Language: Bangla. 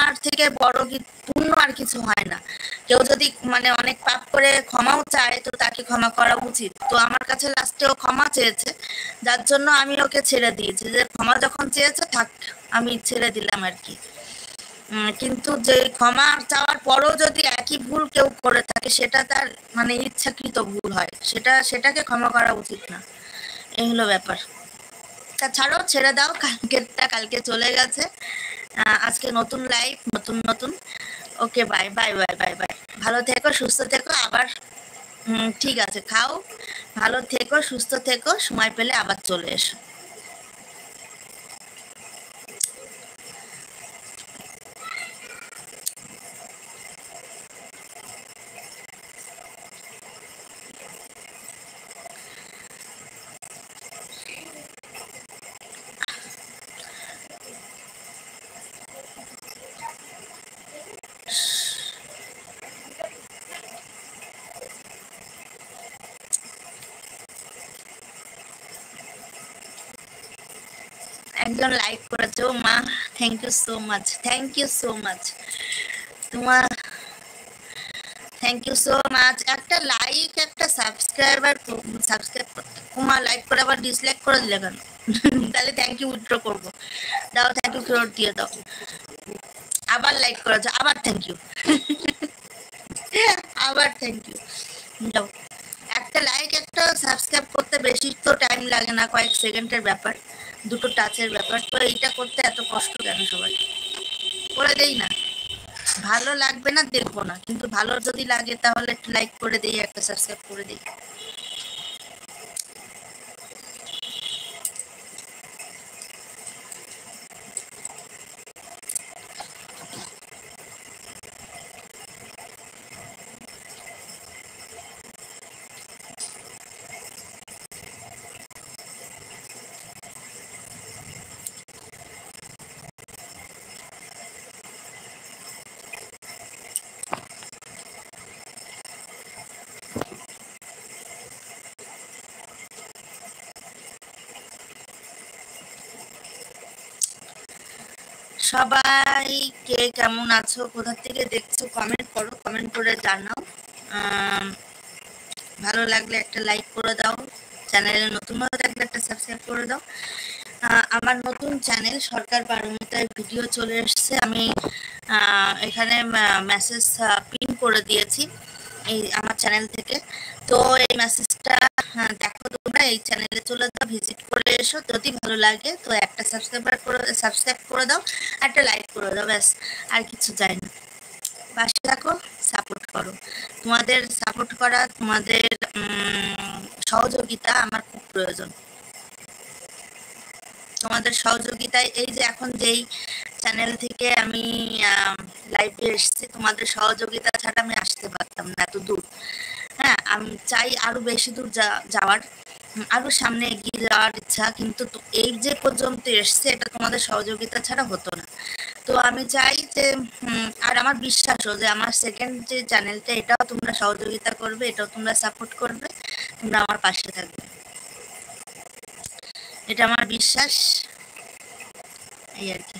ক্ষমার থেকে বড় পূর্ণ আর কিছু হয় না। কেউ যদি মানে অনেক পাপ করে ক্ষমাও চায় তো তাকে ক্ষমা করা উচিত। তো আমার কাছে লাস্টেও ক্ষমা চেয়েছে, যার জন্য আমি ওকে ছেড়ে দিয়েছি, যে ক্ষমা যখন চেয়েছে থাক, আমি ছেড়ে দিলাম আর কি। কিন্তু যে ক্ষমা চাওয়ার পরও যদি একই ভুল কেউ করে থাকে সেটা তার মানে ইচ্ছাকৃত ভুল হয়, সেটাকে ক্ষমা করা উচিত না। এই হলো ব্যাপার। তা ছাড়ো, ছেড়ে দাও, কালকেরটা কালকে চলে গেছে। আজকে নতুন লাইফ, নতুন নতুন। Okay, bye bye bye bye bye. ভালো থেকো, সুস্থ থেকো, আবার ঠিক আছে, খাও, ভালো থেকো, সুস্থ থেকো, সময় পেলে আবার চলে এসো। একজন লাইক করেছো মা, thank you so much, thank you so much তোমার, থ্যাংক ইউ সো মাচ। একটা লাইক, একটা সাবস্ক্রাইবার, সাবস্ক্রাইব করতে তোমার লাইক করে আবার ডিসলাইক করে দিলে কেন? তাহলে থ্যাংক ইউ উইথড্র করবো। দাও, থ্যাংক ইউ ফেরত দিয়ে দাও। আবার লাইক করেছো, আবার থ্যাংক ইউ। আবার থ্যাংক ইউ। দাও, একটা লাইক একটা সাবস্ক্রাইব করতে বেশি তো টাইম লাগে না, কয়েক সেকেন্ডের ব্যাপার, দুটো টাচের ব্যাপার। তো এইটা করতে এত কষ্ট কেন সবাই? করে দেই না, ভালো লাগবে না দেখবো না, কিন্তু ভালো যদি লাগে তাহলে একটা লাইক করে দিই, একটা সাবস্ক্রাইব করে দিই। সবাই কে কেমন আছো, কোথা থেকে দেখছো, কমেন্ট করো, কমেন্ট করে জানাও। ভালো লাগলে একটা লাইক করে দাও, চ্যানেলে নতুন হয়ে থাকলে একটা সাবস্ক্রাইব করে দাও। আমার নতুন চ্যানেল সরকার পারমিতার ভিডিও চলে এসছে, আমি এখানে মেসেজ পিন করে দিয়েছি এই আমার চ্যানেল থেকে। তো এই মেসেজটা দেখো, তোমরা এই চ্যানেলে চলে যাও, ভিজিট করে এসো, যদি ভালো লাগে তো একটা সাবস্ক্রাইব করে দাও, একটা লাইক করে দাও, ব্যাস, আর কিছু চাই না। পাশে থাকো, সাপোর্ট করো, তোমাদের সাপোর্ট করা, তোমাদের সহযোগিতা আমার খুব প্রয়োজন। তোমাদের সহযোগিতায় এই যে এখন যেই চ্যানেল থেকে আমি লাইভে এসেছি, তোমাদের সহযোগিতা ছাড়া আমি আসতে পারতাম না এত দূর। হ্যাঁ, আমি চাই আরো বেশি দূর যাওয়ার, আরো সামনে এগিয়ে যাওয়ার ইচ্ছা, কিন্তু এই যে পর্যন্ত এসছে এটা তোমাদের সহযোগিতা ছাড়া হতো না। তো আমি চাই যে আর আমার বিশ্বাসও যে আমার সেকেন্ড যে চ্যানেলটা, এটাও তোমরা সহযোগিতা করবে, এটাও তোমরা সাপোর্ট করবে, তোমরা আমার পাশে থাকবে, এটা আমার বিশ্বাস। এই আর কি।